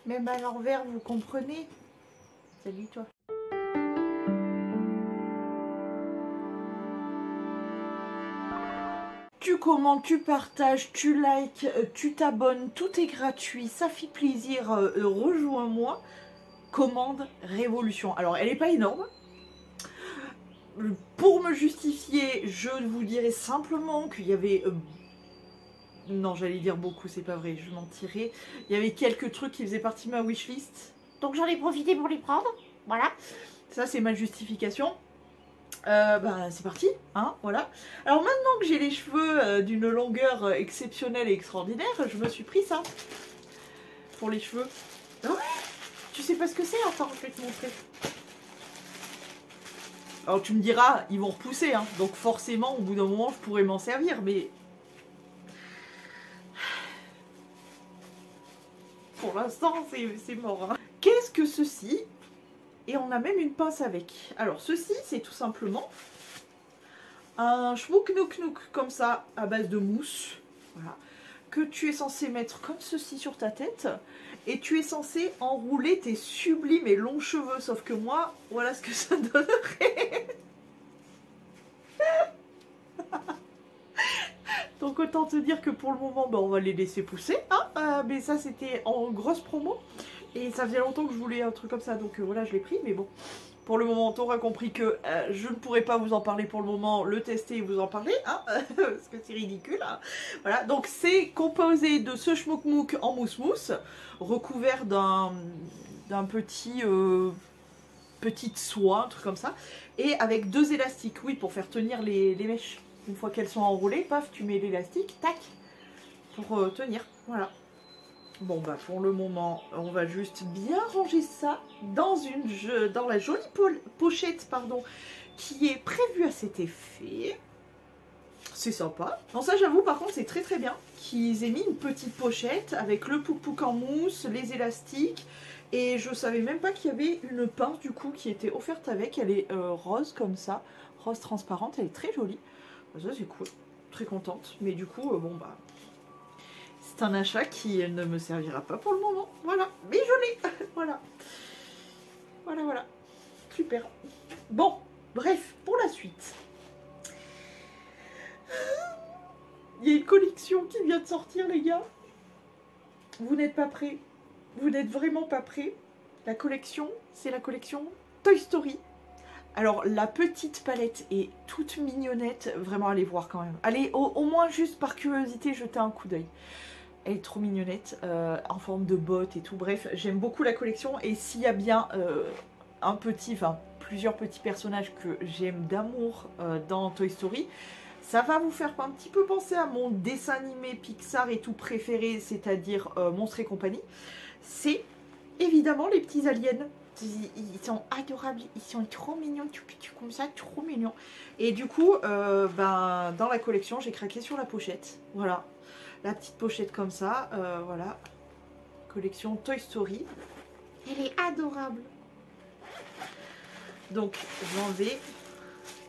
Même à l'envers, vous comprenez? Salut toi. Tu commentes, tu partages, tu likes, tu t'abonnes, tout est gratuit, ça fait plaisir, rejoins-moi. Commande Révolution. Alors elle n'est pas énorme. Pour me justifier, je vous dirais simplement qu'il y avait... non, j'allais dire beaucoup, c'est pas vrai, je mentirais. Il y avait quelques trucs qui faisaient partie de ma wishlist. Donc j'en ai profité pour les prendre. Voilà. Ça, c'est ma justification. Bah, c'est parti, hein, voilà. Alors maintenant que j'ai les cheveux d'une longueur exceptionnelle et extraordinaire, je me suis pris ça. Pour les cheveux. Ah ouais, tu sais pas ce que c'est? Attends, je vais te montrer. Alors tu me diras, ils vont repousser, hein, donc forcément, au bout d'un moment, je pourrais m'en servir, mais... pour l'instant, c'est mort. Hein. Qu'est-ce que ceci? Et on a même une pince avec. Alors ceci, c'est tout simplement un schmouk nouk nouk comme ça, à base de mousse. Voilà. Que tu es censé mettre comme ceci sur ta tête. Et tu es censé enrouler tes sublimes et longs cheveux. Sauf que moi, voilà ce que ça donnerait. Donc autant te dire que pour le moment, ben, on va les laisser pousser. Hein, mais ça, c'était en grosse promo. Et ça faisait longtemps que je voulais un truc comme ça. Donc voilà, je l'ai pris. Mais bon, pour le moment, t'auras compris que je ne pourrais pas vous en parler pour le moment. Le tester et vous en parler. Hein, parce que c'est ridicule. Hein. Voilà, donc c'est composé de ce schmouk-mouk en mousse-mousse. Recouvert d'un petit... petite soie, un truc comme ça. Et avec 2 élastiques. Oui, pour faire tenir les mèches. Une fois qu'elles sont enroulées, paf, tu mets l'élastique, tac, pour tenir, voilà. Bon bah pour le moment, on va juste bien ranger ça dans la jolie pochette, pardon, qui est prévue à cet effet. C'est sympa. Non ça j'avoue par contre c'est très très bien qu'ils aient mis une petite pochette avec le pouk-pouk en mousse, les élastiques. Et je savais même pas qu'il y avait une pince du coup qui était offerte avec. Elle est rose comme ça, rose transparente, elle est très jolie. Ça c'est cool, très contente. Mais du coup, bon bah, c'est un achat qui ne me servira pas pour le moment. Voilà, mais je l'ai. Voilà. Voilà, voilà. Super. Bon, bref, pour la suite. Il y a une collection qui vient de sortir, les gars. Vous n'êtes pas prêts. Vous n'êtes vraiment pas prêts. La collection, c'est la collection Toy Story. Alors la petite palette est toute mignonnette, vraiment allez voir quand même. Allez au moins juste par curiosité jeter un coup d'œil. Elle est trop mignonnette, en forme de botte et tout. Bref, j'aime beaucoup la collection et s'il y a bien plusieurs petits personnages que j'aime d'amour dans Toy Story, ça va vous faire un petit peu penser à mon dessin animé Pixar et tout préféré, c'est-à-dire Monstres et compagnie. C'est évidemment les petits aliens. Ils sont adorables, ils sont trop mignons, comme ça, trop mignons. Et du coup, dans la collection, j'ai craqué sur la pochette. Voilà, la petite pochette comme ça, voilà. Collection Toy Story. Elle est adorable. Donc, j'enlève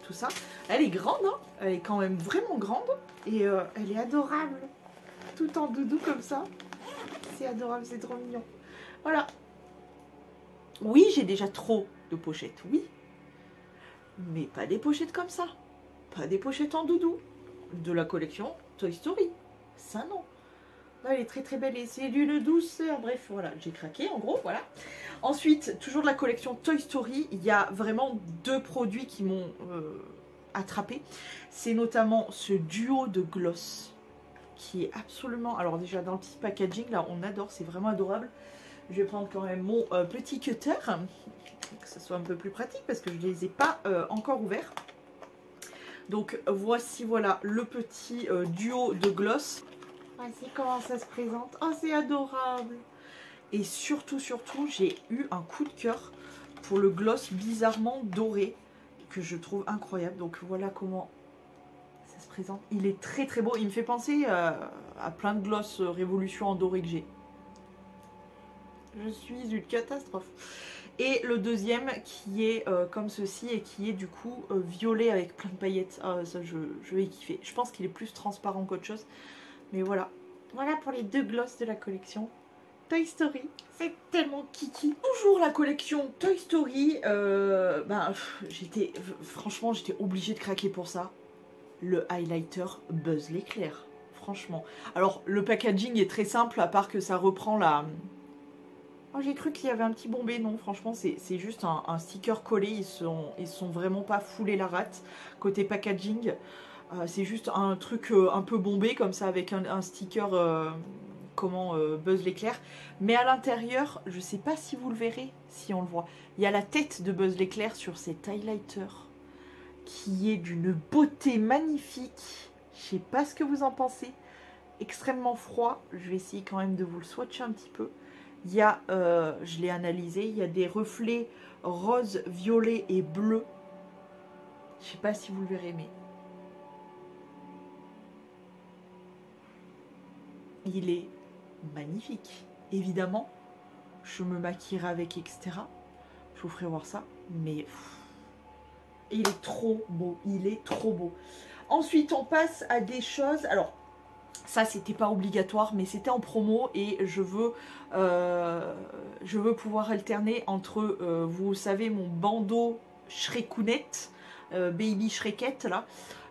tout ça. Elle est grande, hein. Elle est quand même vraiment grande. Et elle est adorable. Tout en doudou comme ça. C'est adorable, c'est trop mignon. Voilà. Oui, j'ai déjà trop de pochettes, oui. Mais pas des pochettes comme ça. Pas des pochettes en doudou. De la collection Toy Story. Ça, non. Là, elle est très très belle et c'est d'une douceur. Bref, voilà, j'ai craqué en gros, voilà. Ensuite, toujours de la collection Toy Story, il y a vraiment 2 produits qui m'ont attrapé. C'est notamment ce duo de gloss qui est absolument... Alors déjà, dans le petit packaging, là, on adore, c'est vraiment adorable. Je vais prendre quand même mon petit cutter, que ça soit un peu plus pratique parce que je ne les ai pas encore ouverts. Donc voici voilà le petit duo de gloss. Voici comment ça se présente. Oh c'est adorable. Et surtout, j'ai eu un coup de cœur pour le gloss bizarrement doré que je trouve incroyable. Donc voilà comment ça se présente. Il est très très beau. Il me fait penser à plein de gloss Révolution en doré que j'ai. Je suis une catastrophe. Et le deuxième qui est comme ceci et qui est du coup violet avec plein de paillettes. Ah, ça je vais y kiffer. Je pense qu'il est plus transparent qu'autre chose. Mais voilà. Voilà pour les 2 glosses de la collection Toy Story. C'est tellement kiki. Toujours la collection Toy Story. Franchement, j'étais obligée de craquer pour ça. Le highlighter Buzz l'éclair. Franchement. Alors, le packaging est très simple, à part que ça reprend la... Oh, j'ai cru qu'il y avait un petit bombé. Non, franchement, c'est juste un sticker collé. Ils sont vraiment pas foulés la rate. Côté packaging, c'est juste un truc un peu bombé, comme ça, avec un sticker... Buzz l'éclair. Mais à l'intérieur, je sais pas si vous le verrez, si on le voit. Il y a la tête de Buzz l'éclair sur cet highlighter, qui est d'une beauté magnifique. Je sais pas ce que vous en pensez. Extrêmement froid. Je vais essayer quand même de vous le swatcher un petit peu. Il y a, je l'ai analysé, il y a des reflets rose, violet et bleu. Je sais pas si vous le verrez, mais il est magnifique. Évidemment, je me maquillerai avec, etc. Je vous ferai voir ça, mais il est trop beau, il est trop beau. Ensuite, on passe à des choses... Alors, ça, c'était pas obligatoire, mais c'était en promo et je veux pouvoir alterner entre, vous savez, mon bandeau Shrekounette, Baby Shrekette, là,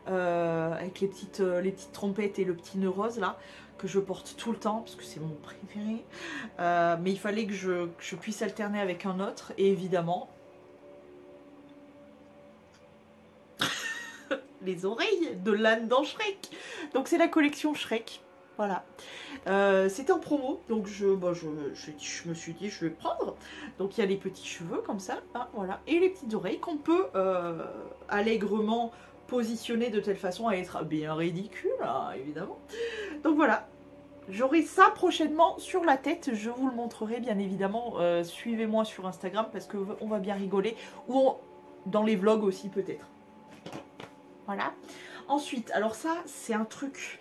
avec les petites trompettes et le petit nœud rose, là, que je porte tout le temps, parce que c'est mon préféré. Mais il fallait que je puisse alterner avec un autre, et évidemment... les oreilles de l'âne dans Shrek. Donc c'est la collection Shrek. Voilà. C'était en promo, donc je me suis dit je vais prendre. Donc il y a les petits cheveux comme ça, hein, voilà, et les petites oreilles qu'on peut allègrement positionner de telle façon à être bien ridicule, hein, évidemment. Donc voilà. J'aurai ça prochainement sur la tête, je vous le montrerai bien évidemment. Suivez-moi sur Instagram parce qu'on va bien rigoler. Ou dans les vlogs aussi peut-être. Voilà. Ensuite, alors ça, c'est un truc.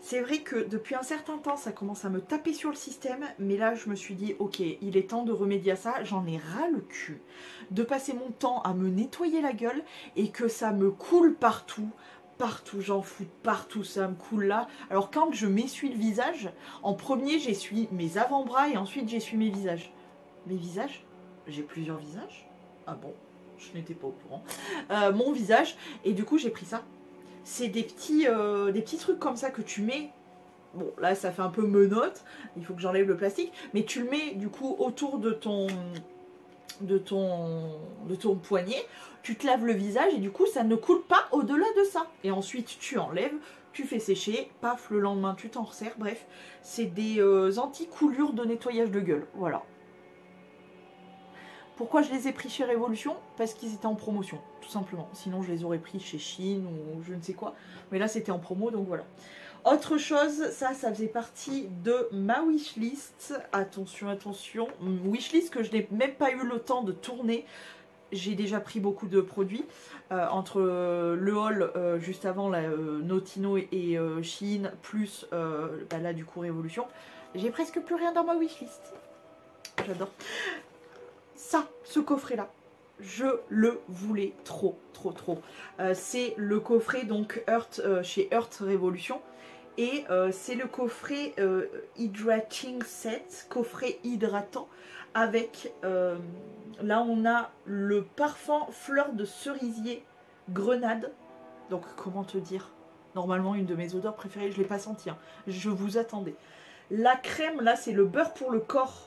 C'est vrai que depuis un certain temps, ça commence à me taper sur le système. Mais là, je me suis dit, ok, il est temps de remédier à ça. J'en ai ras le cul de passer mon temps à me nettoyer la gueule et que ça me coule partout. Partout, j'en fous partout, ça me coule là. Alors quand je m'essuie le visage, en premier, j'essuie mes avant-bras et ensuite j'essuie mes visages. Mes visages? J'ai plusieurs visages? Ah bon? Je n'étais pas au courant. Mon visage, et du coup j'ai pris ça. C'est des petits trucs comme ça que tu mets. Bon là ça fait un peu menotte, il faut que j'enlève le plastique, mais tu le mets du coup autour de ton poignet, tu te laves le visage et du coup ça ne coule pas au-delà de ça. Et ensuite tu enlèves, tu fais sécher, paf, le lendemain tu t'en resserres, bref. C'est des anti-coulures de nettoyage de gueule, voilà. Pourquoi je les ai pris chez Révolution? Parce qu'ils étaient en promotion, tout simplement. Sinon, je les aurais pris chez Shein ou je ne sais quoi. Mais là, c'était en promo, donc voilà. Autre chose, ça faisait partie de ma wishlist. Attention, attention. Wishlist que je n'ai même pas eu le temps de tourner. J'ai déjà pris beaucoup de produits. Entre le haul juste avant, la Notino et Shein, plus là, du coup, Révolution. J'ai presque plus rien dans ma wishlist. J'adore. Ça, ce coffret-là, je le voulais trop, trop, trop. C'est le coffret donc Earth, chez Earth Révolution. Et c'est le coffret Hydrating Set, coffret hydratant. Avec, là on a le parfum fleur de cerisier grenade. Donc comment te dire? Normalement une de mes odeurs préférées, je ne l'ai pas senti. Hein. Je vous attendais. La crème, là c'est le beurre pour le corps.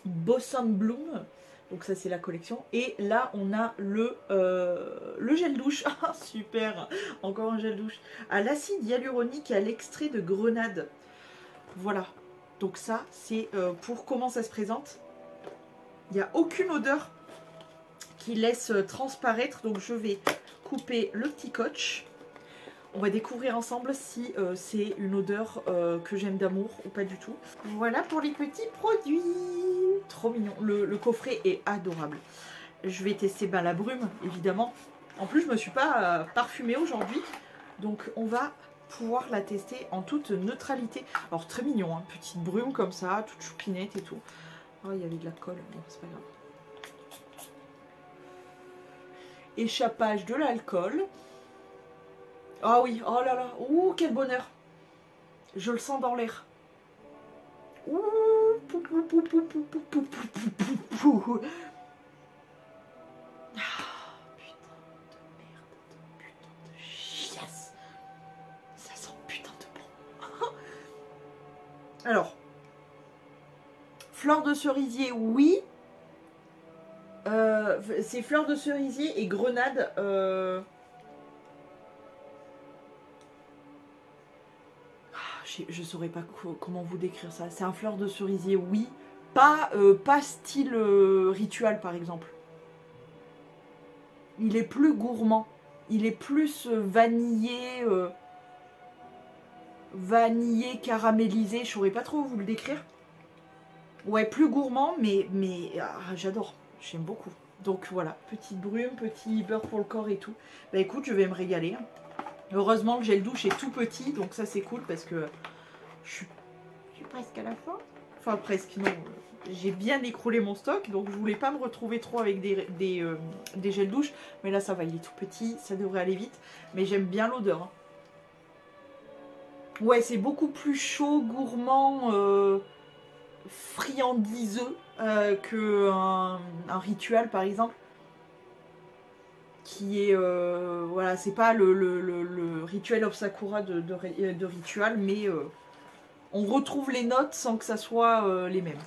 Blossom Bloom, donc ça c'est la collection, et là on a le gel douche, ah super, encore un gel douche, à l'acide hyaluronique et à l'extrait de grenade, voilà, donc ça c'est pour comment ça se présente, il n'y a aucune odeur qui laisse transparaître, donc je vais couper le petit coach. On va découvrir ensemble si c'est une odeur que j'aime d'amour ou pas du tout. Voilà pour les petits produits. Trop mignon. Le coffret est adorable. Je vais tester la brume, évidemment. En plus, je ne me suis pas parfumée aujourd'hui. Donc, on va pouvoir la tester en toute neutralité. Alors, très mignon. Hein. Petite brume comme ça, toute choupinette et tout. Oh, il y avait de la colle. Bon, c'est pas grave. Échappage de l'alcool. Ah oui, oh là là, ouh, quel bonheur. Je le sens dans l'air. Ouh, chiasse. Ça sent putain de bon. Alors, fleur de cerisier, oui. C'est fleur de cerisier et grenade. Je saurais pas comment vous décrire ça. C'est un fleur de cerisier, oui. Pas style ritual, par exemple. Il est plus gourmand. Il est plus vanillé. Vanillé, caramélisé. Je saurais pas trop vous le décrire. Ouais, plus gourmand, mais j'adore. J'aime beaucoup. Donc voilà, petite brume, petit beurre pour le corps et tout. Bah écoute, je vais me régaler. Heureusement, le gel douche est tout petit, donc ça c'est cool parce que je suis presque à la fin. Enfin presque, non. J'ai bien écroulé mon stock, donc je voulais pas me retrouver trop avec des gels douche. Mais là ça va, il est tout petit, ça devrait aller vite. Mais j'aime bien l'odeur. Hein. Ouais, c'est beaucoup plus chaud, gourmand, friandiseux qu'un ritual par exemple. Qui est, voilà, c'est pas le rituel of Sakura de ritual, mais on retrouve les notes sans que ça soit les mêmes.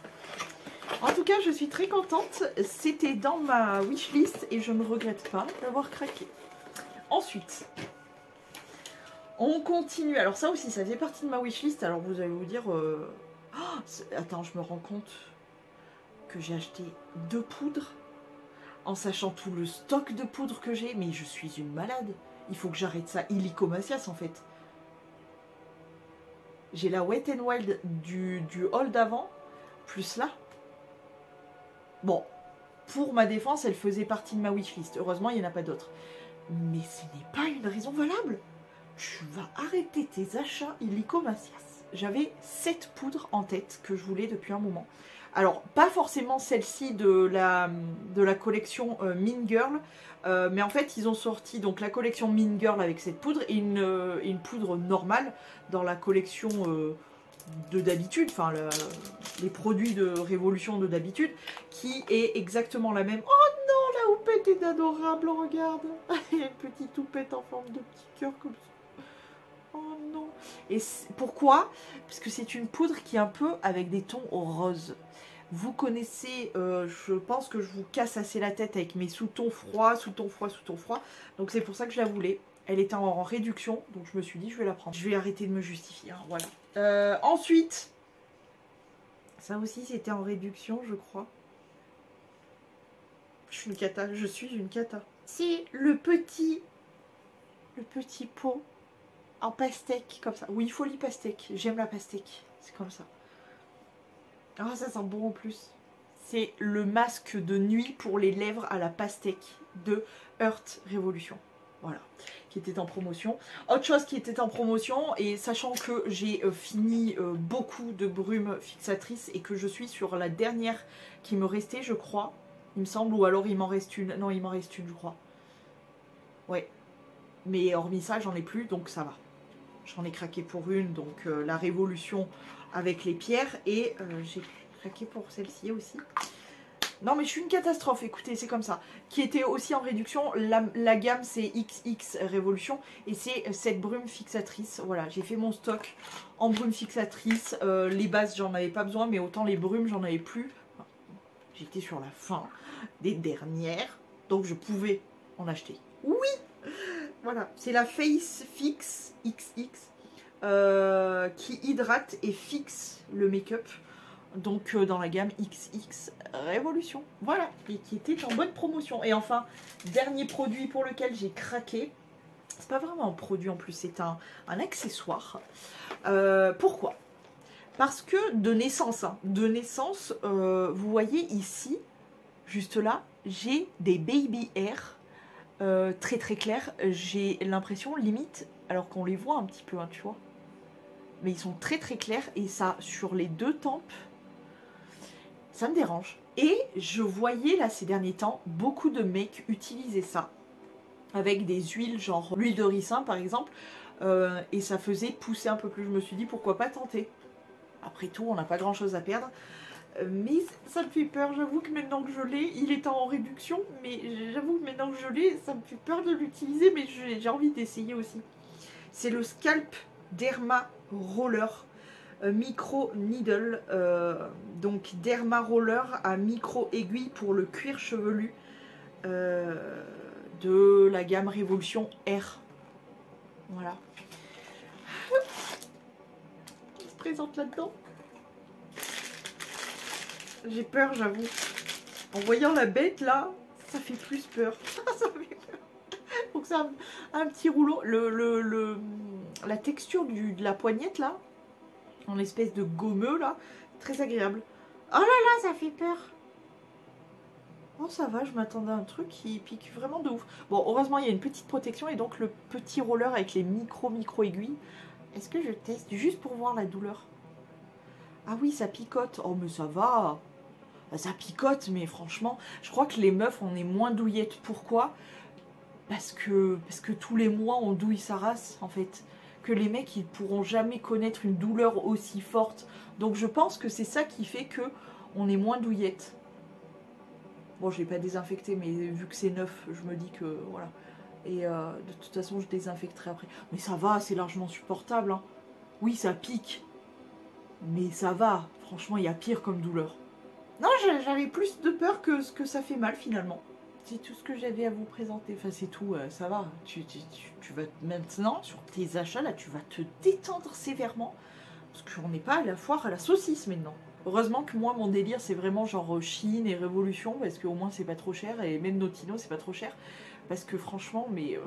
En tout cas, je suis très contente. C'était dans ma wishlist et je ne regrette pas d'avoir craqué. Ensuite, on continue. Alors ça aussi, ça fait partie de ma wishlist. Alors vous allez vous dire... Oh, attends, je me rends compte que j'ai acheté 2 poudres. En sachant tout le stock de poudre que j'ai, mais je suis une malade. Il faut que j'arrête ça. Illicomacias en fait. J'ai la Wet n Wild du haul d'avant, plus là. Bon, pour ma défense, elle faisait partie de ma wishlist. Heureusement, il n'y en a pas d'autres. Mais ce n'est pas une raison valable. Tu vas arrêter tes achats illicomacias. J'avais 7 poudres en tête que je voulais depuis un moment. Alors, pas forcément celle-ci de la collection Mean Girl, mais en fait, ils ont sorti donc la collection Mean Girl avec cette poudre et une poudre normale dans la collection de d'habitude, enfin les produits de Révolution de d'habitude, qui est exactement la même. Oh non, la houppette est adorable, regarde. Il y a une petite houppette en forme de petit cœur comme ça. Oh non. Et pourquoi? Parce que c'est une poudre qui est un peu avec des tons roses. Vous connaissez, je pense que je vous casse assez la tête avec mes sous-tons froids, sous-tons froids, sous-tons froids. Donc c'est pour ça que je la voulais. Elle était en réduction, donc je me suis dit je vais la prendre. Je vais arrêter de me justifier, hein, voilà. Ensuite, ça aussi c'était en réduction je crois. Je suis une cata, je suis une cata. C'est le petit pot en pastèque comme ça. Oui, folie pastèque, j'aime la pastèque, c'est comme ça. Ah, ça sent bon en plus. C'est le masque de nuit pour les lèvres à la pastèque de Heart Revolution. Voilà, qui était en promotion. Autre chose qui était en promotion, et sachant que j'ai fini beaucoup de brumes fixatrices et que je suis sur la dernière qui me restait, je crois, il me semble, ou alors il m'en reste une. Non, il m'en reste une, je crois. Ouais. Mais hormis ça, j'en ai plus, donc ça va. J'en ai craqué pour une, donc la Révolution avec les pierres, et j'ai craqué pour celle-ci aussi. Non mais je suis une catastrophe, écoutez, c'est comme ça. Qui était aussi en réduction, la gamme c'est XX Révolution, et c'est cette brume fixatrice. Voilà, j'ai fait mon stock en brume fixatrice. Les bases j'en avais pas besoin, mais autant les brumes j'en avais plus. Enfin, j'étais sur la fin des dernières, donc je pouvais en acheter. Oui. Voilà, c'est la Face Fix XX qui hydrate et fixe le make-up. Donc dans la gamme XX Révolution. Voilà, et qui était en bonne promotion. Et enfin, dernier produit pour lequel j'ai craqué. C'est pas vraiment un produit en plus, c'est un accessoire. Pourquoi? Parce que de naissance, vous voyez ici, juste là, j'ai des baby hair. Très très clair, j'ai l'impression limite, alors qu'on les voit un petit peu, hein, tu vois, mais ils sont très très clairs, et ça, sur les 2 tempes, ça me dérange. Et je voyais là ces derniers temps, beaucoup de mecs utiliser ça, avec des huiles, genre l'huile de ricin par exemple, et ça faisait pousser un peu plus. Je me suis dit pourquoi pas tenter. Après tout, on n'a pas grand chose à perdre. Mais ça me fait peur, j'avoue que maintenant que je l'ai, il est en réduction, mais j'avoue que maintenant que je l'ai, ça me fait peur de l'utiliser, mais j'ai envie d'essayer aussi. C'est le Scalp Derma Roller Micro Needle, donc Derma Roller à micro aiguille pour le cuir chevelu de la gamme Révolution R. Voilà. Il se présente là-dedans. J'ai peur, j'avoue. En voyant la bête là, ça fait plus peur. Ça fait peur. Donc c'est un petit rouleau. La texture de la poignette là, en espèce de gommeux là, très agréable. Oh là là, ça fait peur. Oh ça va, je m'attendais à un truc qui pique vraiment de ouf. Bon, heureusement il y a une petite protection et donc le petit roller avec les micro aiguilles. Est-ce que je teste juste pour voir la douleur? Ah oui, ça picote. Oh mais ça va. Ça picote, mais franchement, je crois que les meufs, on est moins douillettes. Pourquoi? Parce que tous les mois, on douille sa race, en fait. Que les mecs, ils pourront jamais connaître une douleur aussi forte. Donc je pense que c'est ça qui fait que on est moins douillettes. Bon, je l'ai pas désinfecté, mais vu que c'est neuf, je me dis que voilà. Et de toute façon, je désinfecterai après. Mais ça va, c'est largement supportable. Hein. Oui, ça pique. Mais ça va. Franchement, il y a pire comme douleur. Non, j'avais plus de peur que ce que ça fait mal finalement. C'est tout ce que j'avais à vous présenter. Enfin, c'est tout, ça va. Tu vas maintenant, sur tes achats, là, tu vas te détendre sévèrement. Parce qu'on n'est pas à la foire à la saucisse maintenant. Heureusement que moi, mon délire, c'est vraiment genre Chine et Révolution. Parce qu'au moins, c'est pas trop cher. Et même Notino, c'est pas trop cher. Parce que franchement, mais...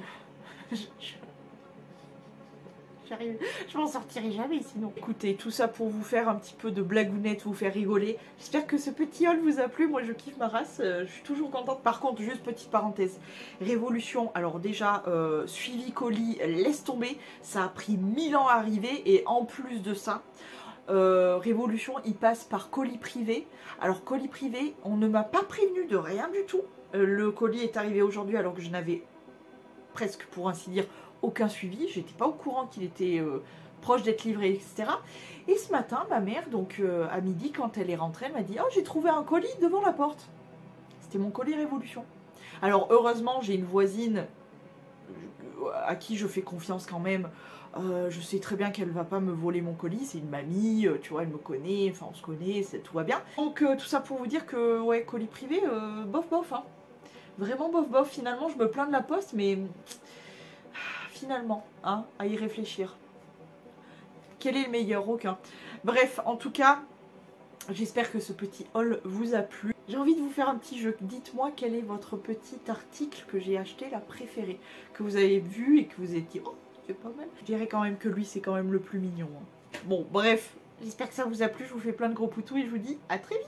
je m'en sortirai jamais sinon. Écoutez, tout ça pour vous faire un petit peu de blagounette, vous faire rigoler. J'espère que ce petit haul vous a plu. Moi, je kiffe ma race. Je suis toujours contente. Par contre, juste petite parenthèse. Révolution, alors déjà, suivi colis, laisse tomber. Ça a pris 1000 ans à arriver. Et en plus de ça, Révolution, il passe par colis privé. Alors, colis privé, on ne m'a pas prévenu de rien du tout. Le colis est arrivé aujourd'hui alors que je n'avais presque, pour ainsi dire, aucun suivi, j'étais pas au courant qu'il était proche d'être livré, etc. Et ce matin, ma mère, donc à midi, quand elle est rentrée, elle m'a dit « Oh, j'ai trouvé un colis devant la porte !» C'était mon colis Révolution. Alors, heureusement, j'ai une voisine à qui je fais confiance quand même. Je sais très bien qu'elle va pas me voler mon colis, c'est une mamie, tu vois, elle me connaît, enfin on se connaît, tout va bien. Donc tout ça pour vous dire que, ouais, colis privé, bof bof, hein. Vraiment bof bof, finalement je me plains de la poste, mais... finalement, hein, à y réfléchir. Quel est le meilleur? Aucun. Bref, en tout cas, j'espère que ce petit haul vous a plu. J'ai envie de vous faire un petit jeu. Dites-moi quel est votre petit article que j'ai acheté, la préférée, que vous avez vu et que vous avez dit « Oh, c'est pas mal ». Je dirais quand même que lui, c'est quand même le plus mignon. Hein. Bon, bref, j'espère que ça vous a plu. Je vous fais plein de gros poutous et je vous dis à très vite.